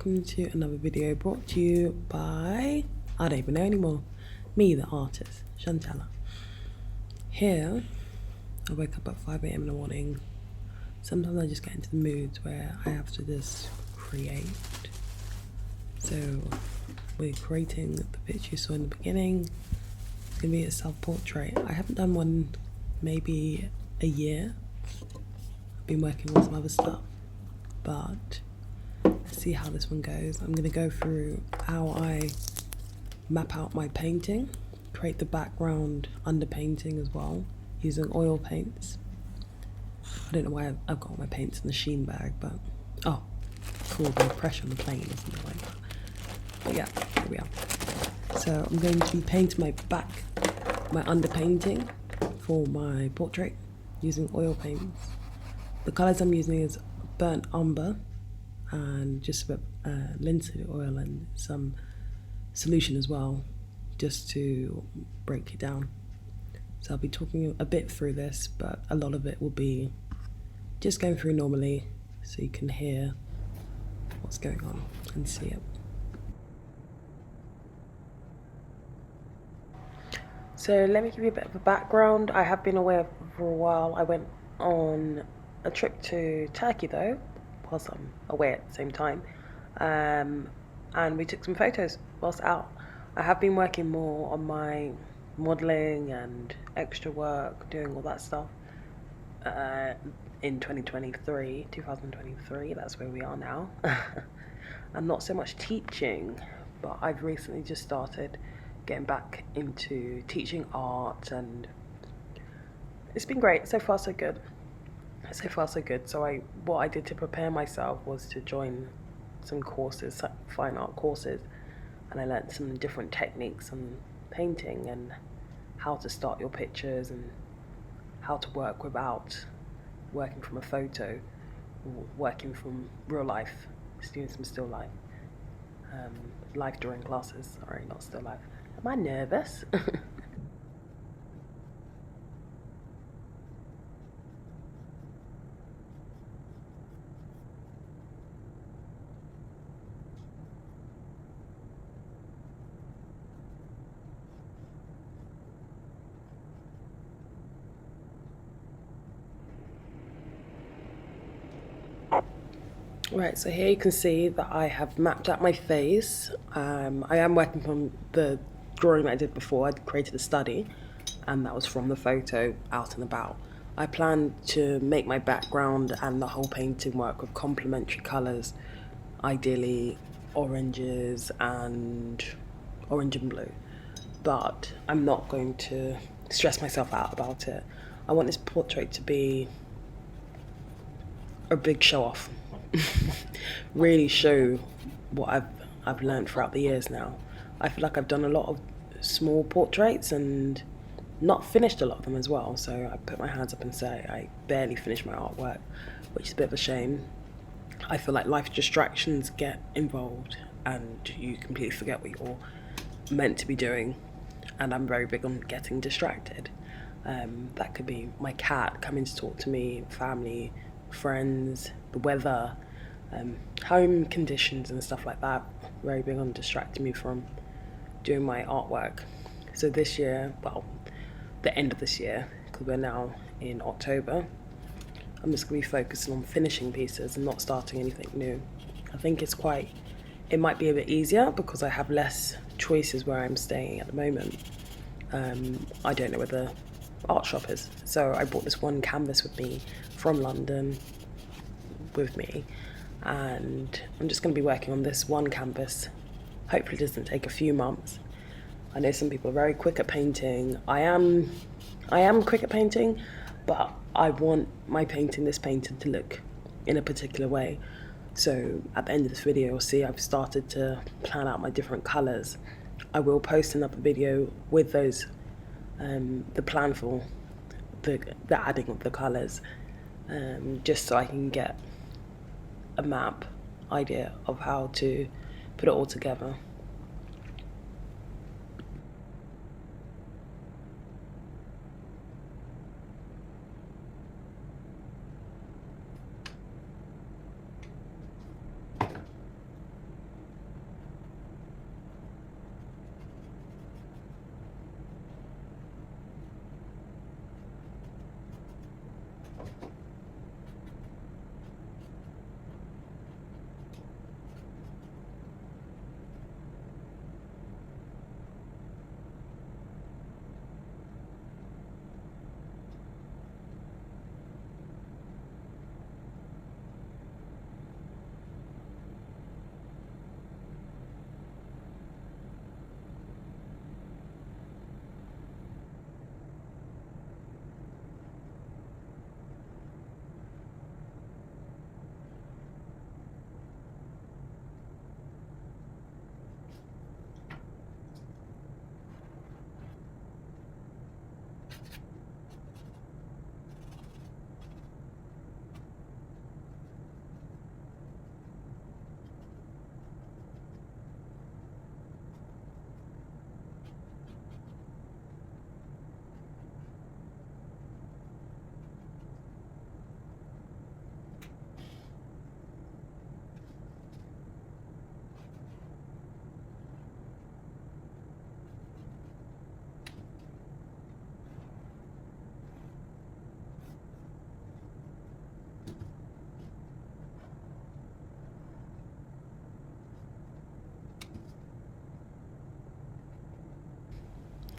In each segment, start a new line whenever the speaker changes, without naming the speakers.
welcome to another video brought to you by, I don't even know anymore, me, the artist, Chantella. Here, I wake up at 5 AM in the morning. Sometimes I just get into the moods where I have to just create. So we're creating the picture you saw in the beginning. It's gonna be a self-portrait. I haven't done one maybe a year. I've been working on some other stuff, but let's see how this one goes. I'm gonna go through how I map out my painting, create the background underpainting as well, using oil paints. I don't know why I've got all my paints in the sheen bag, but oh, cool, the pressure on the plane or something like that. But yeah, here we are. So I'm going to be painting my underpainting for my portrait using oil paints. The colours I'm using is burnt umber and just a bit of linseed oil and some solution as well, just to break it down. So I'll be talking a bit through this, but a lot of it will be just going through normally so you can hear what's going on and see it. So let me give you a bit of a background. I have been away for a while. I went on a trip to Turkey though, whilst I'm away at the same time. And we took some photos whilst out. I have been working more on my modelling and extra work, doing all that stuff in 2023, that's where we are now. And not so much teaching, but I've recently just started getting back into teaching art, and it's been great. So far so good. So what I did to prepare myself was to join some courses, fine art courses, and I learned some different techniques on painting and how to start your pictures and how to work without working from a photo, or working from real life, just doing some still life. Life during classes, sorry, not still life. Am I nervous? Right, so here you can see that I have mapped out my face. I am working from the drawing that I did before. I created a study, and that was from the photo out and about. I plan to make my background and the whole painting work with complementary colours, ideally orange and blue. But I'm not going to stress myself out about it. I want this portrait to be a big show off. Really show what I've learned throughout the years now. I feel like I've done a lot of small portraits and not finished a lot of them as well, so I put my hands up and say I barely finished my artwork, which is a bit of a shame. I feel like life distractions get involved and you completely forget what you're meant to be doing, and I'm very big on getting distracted. That could be my cat coming to talk to me, family, friends, the weather, home conditions and stuff like that. Very big on distracting me from doing my artwork. So this year, well, the end of this year, because we're now in October, I'm just going to be focusing on finishing pieces and not starting anything new. I think it might be a bit easier because I have less choices where I'm staying at the moment. I don't know where the art shop is, so I brought this one canvas with me from London with me, and I'm just going to be working on this one canvas. Hopefully it doesn't take a few months. I know some people are very quick at painting. I am quick at painting, but I want this painting to look in a particular way. So at the end of this video, you'll see I've started to plan out my different colours. I will post another video with those, the plan for the adding of the colours, just so I can get a map idea of how to put it all together.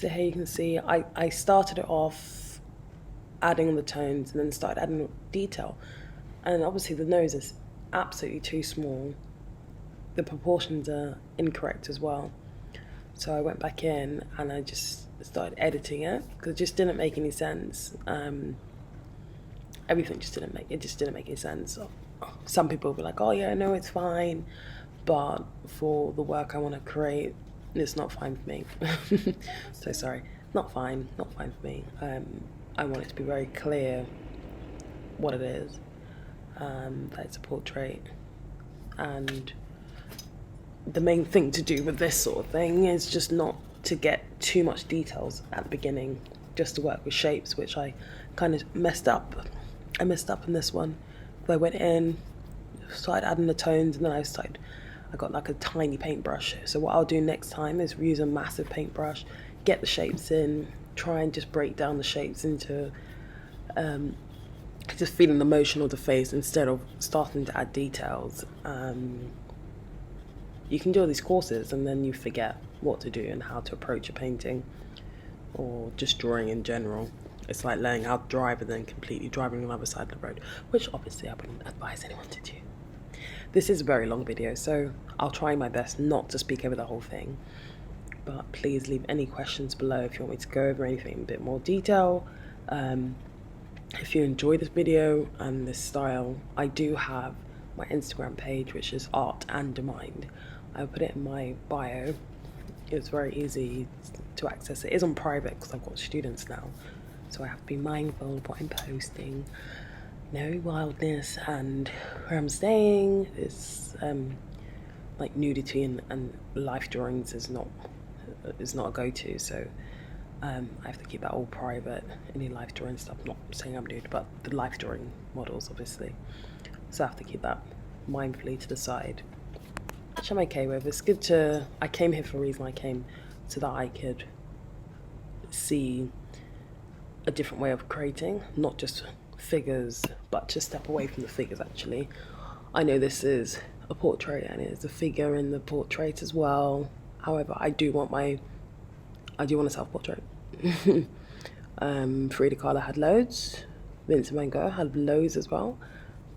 So here you can see I started it off adding the tones and then started adding detail. And obviously the nose is absolutely too small. The proportions are incorrect as well. So I went back in and I just started editing it because it just didn't make any sense. Everything just didn't make any sense. So some people will be like, oh yeah, no, it's fine. But for the work I want to create, it's not fine for me. So sorry, not fine for me. I want it to be very clear what it is, that it's a portrait. And the main thing to do with this sort of thing is just not to get too much details at the beginning, just to work with shapes, which I kind of messed up. I messed up in this one. I went in, started adding the tones, and then I got like a tiny paintbrush. So what I'll do next time is use a massive paintbrush, get the shapes in, try and just break down the shapes into just feeling the motion of the face instead of starting to add details. You can do all these courses and then you forget what to do and how to approach a painting or just drawing in general. It's like learning how to drive and then completely driving on the other side of the road, which obviously I wouldn't advise anyone to do. This is a very long video, so I'll try my best not to speak over the whole thing. But please leave any questions below if you want me to go over anything in a bit more detail. If you enjoy this video and this style, I do have my Instagram page, which is Art and Mind. I'll put it in my bio. It's very easy to access. It is on private because I've got students now, so I have to be mindful of what I'm posting. No wildness, and where I'm staying is like nudity and life drawings is not a go-to, so I have to keep that all private. Any life drawing stuff, not saying I'm nude, but the life drawing models obviously, so I have to keep that mindfully to the side, which I'm okay with. It's good to, I came here for a reason. I came so that I could see a different way of creating, not just figures, but to step away from the figures. Actually, I know this is a portrait and it is a figure in the portrait as well. However, I do want a self-portrait. Frida Kahlo had loads, Vincent van Gogh had loads as well,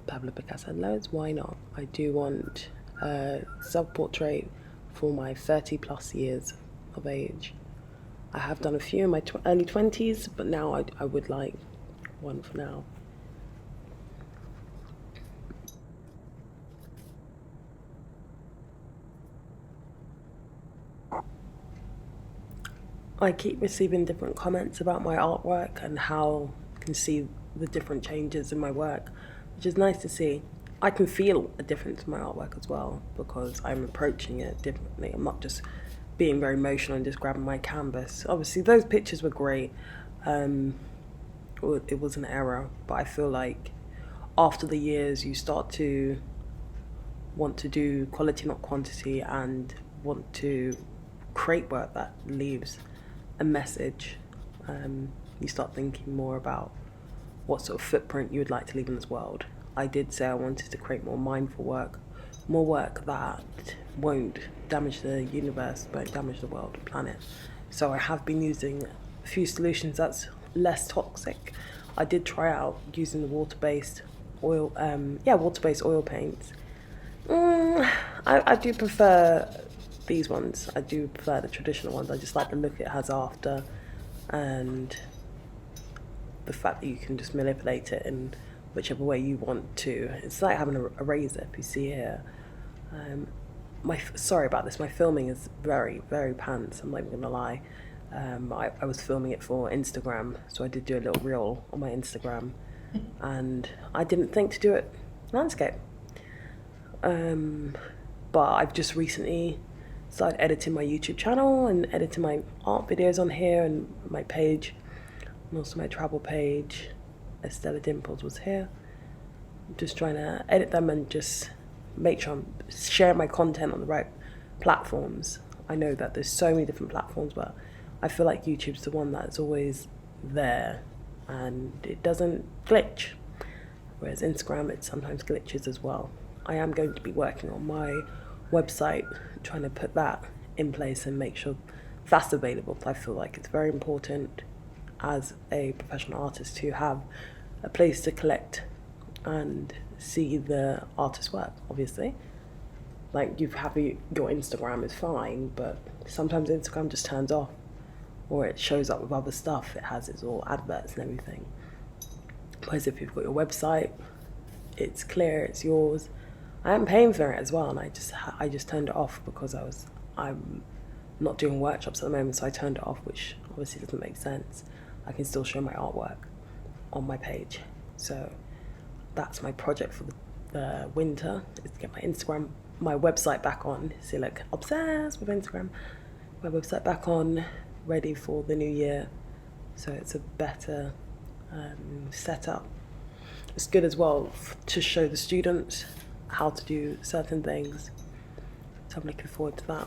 Pablo Picasso had loads. Why not? I do want a self-portrait for my 30 plus years of age. I have done a few in my early 20s, but now I would like one for now. I keep receiving different comments about my artwork and how you can see the different changes in my work, which is nice to see. I can feel a difference in my artwork as well because I'm approaching it differently. I'm not just being very emotional and just grabbing my canvas. Obviously those pictures were great. It was an error, but I feel like after the years you start to want to do quality not quantity and want to create work that leaves a message. You start thinking more about what sort of footprint you would like to leave in this world. I did say I wanted to create more mindful work, more work that won't damage the universe, won't damage the world, the planet. So I have been using a few solutions that's less toxic. I did try out using the water-based oil paints. I do prefer these ones. I do prefer the traditional ones. I just like the look it has after, and the fact that you can just manipulate it in whichever way you want to. It's like having a razor, if you see here. Sorry about this, my filming is very, very pants, I'm not even gonna lie. I was filming it for Instagram, so I did do a little reel on my Instagram, and I didn't think to do it landscape. But I've just recently started editing my YouTube channel and editing my art videos on here and my page, and also my travel page. Estella Dimples was here. I'm just trying to edit them and just make sure I'm sharing my content on the right platforms. I know that there's so many different platforms, but I feel like YouTube's the one that's always there and it doesn't glitch, whereas Instagram, it sometimes glitches as well. I am going to be working on my website, trying to put that in place and make sure that's available. I feel like it's very important as a professional artist to have a place to collect and see the artist's work, obviously. Like, you have your Instagram is fine, but sometimes Instagram just turns off, or it shows up with other stuff. It has its all adverts and everything. Whereas if you've got your website, it's clear, it's yours. I am paying for it as well, and I just turned it off because I'm not doing workshops at the moment, so I turned it off, which obviously doesn't make sense. I can still show my artwork on my page. So that's my project for the winter, is to get my Instagram, my website back on. See, like, obsessed with Instagram. My website back on, ready for the new year. So it's a better setup. It's good as well to show the students how to do certain things. So I'm looking forward to that.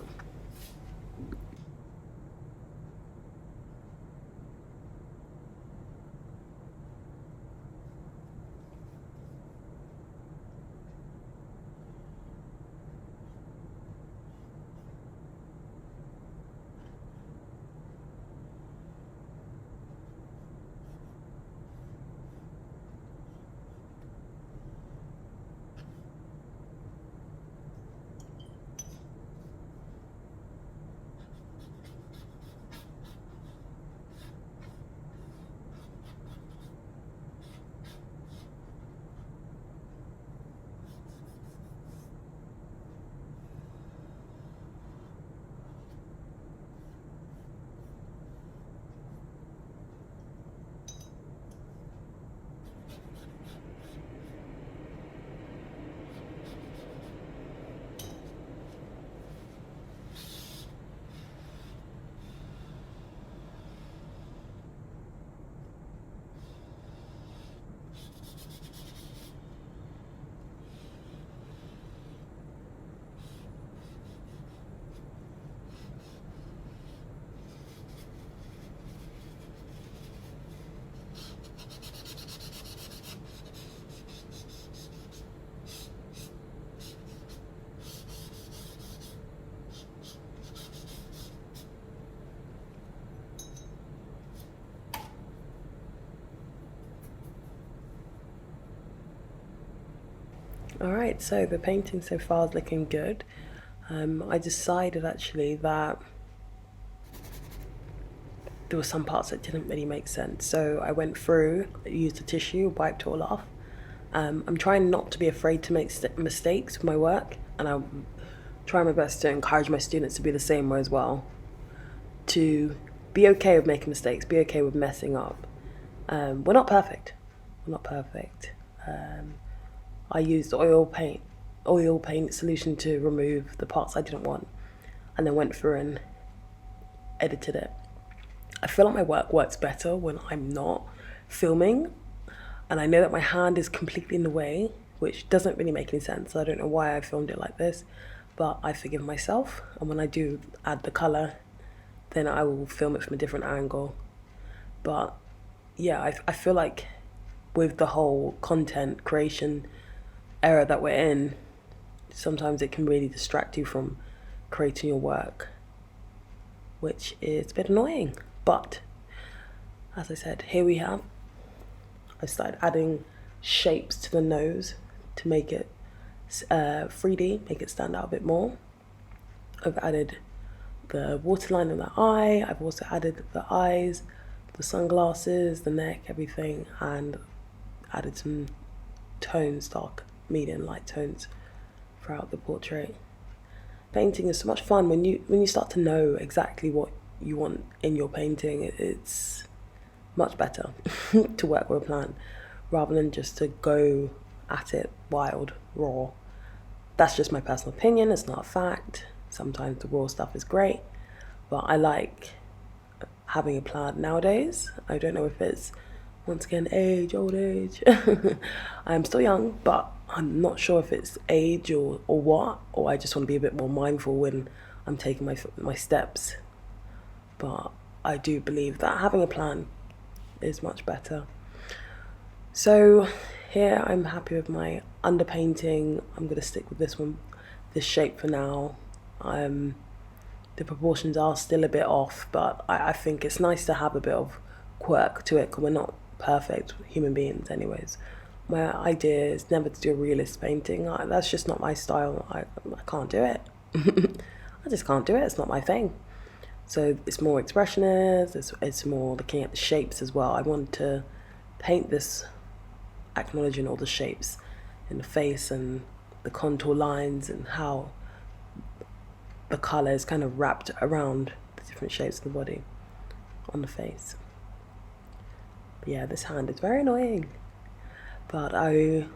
Alright, so the painting so far is looking good. I decided actually that there were some parts that didn't really make sense. So I went through, used a tissue, wiped it all off. I'm trying not to be afraid to make mistakes with my work, and I'm trying my best to encourage my students to be the same way as well. To be okay with making mistakes, be okay with messing up. We're not perfect. We're not perfect. I used oil paint solution to remove the parts I didn't want, and then went through and edited it. I feel like my work works better when I'm not filming, and I know that my hand is completely in the way, which doesn't really make any sense. I don't know why I filmed it like this, but I forgive myself, and when I do add the colour, then I will film it from a different angle. But yeah, I feel like with the whole content creation era that we're in, sometimes it can really distract you from creating your work, which is a bit annoying. But as I said, here we have, I started adding shapes to the nose to make it 3D, make it stand out a bit more. I've added the waterline in the eye. I've also added the eyes, the sunglasses, the neck, everything, and added some tones, dark, medium, light tones throughout the portrait. Painting is so much fun when you start to know exactly what you want in your painting. It's much better to work with a plan rather than just to go at it wild, raw. That's just my personal opinion, it's not a fact. Sometimes the raw stuff is great, but I like having a plan nowadays. I don't know if it's, once again, old age. I'm still young, but I'm not sure if it's age or what, or I just want to be a bit more mindful when I'm taking my steps. But I do believe that having a plan is much better. So here I'm happy with my underpainting. I'm going to stick with this shape for now. the proportions are still a bit off, but I think it's nice to have a bit of quirk to it because we're not perfect human beings anyways. My idea is never to do a realist painting. That's just not my style. I can't do it. I just can't do it. It's not my thing. So it's more expressionist. It's more looking at the shapes as well. I want to paint this acknowledging all the shapes in the face and the contour lines and how the colour is kind of wrapped around the different shapes of the body on the face. But yeah, this hand is very annoying. But you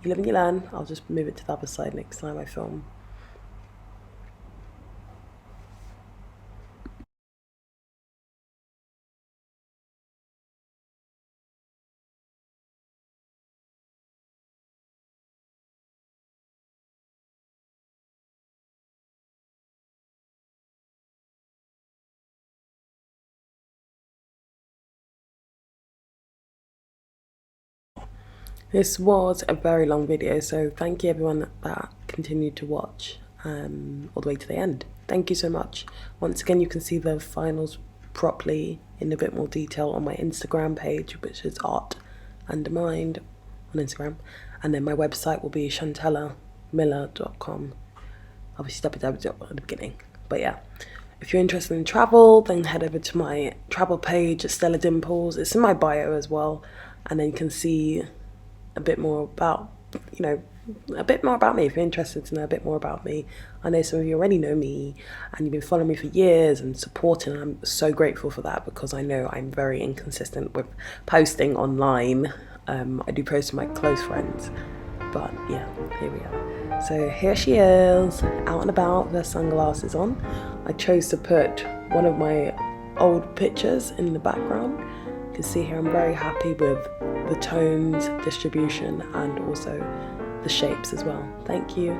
live and you learn. I'll just move it to the other side next time I film. This was a very long video, so thank you everyone that continued to watch all the way to the end. Thank you so much. Once again, you can see the finals properly in a bit more detail on my Instagram page, which is Art Undermined on Instagram. And then my website will be chantellamiller.com. Obviously www at the beginning. But yeah, if you're interested in travel, then head over to my travel page, Stella Dimples. It's in my bio as well. And then you can see a bit more about, a bit more about me if you're interested to know a bit more about me. I know some of you already know me and you've been following me for years and supporting, and I'm so grateful for that because I know I'm very inconsistent with posting online. I do post to my close friends, but yeah, here we are. So here she is, out and about with her sunglasses on. I chose to put one of my old pictures in the background. You can see here I'm very happy with the tones, distribution, and also the shapes as well. Thank you.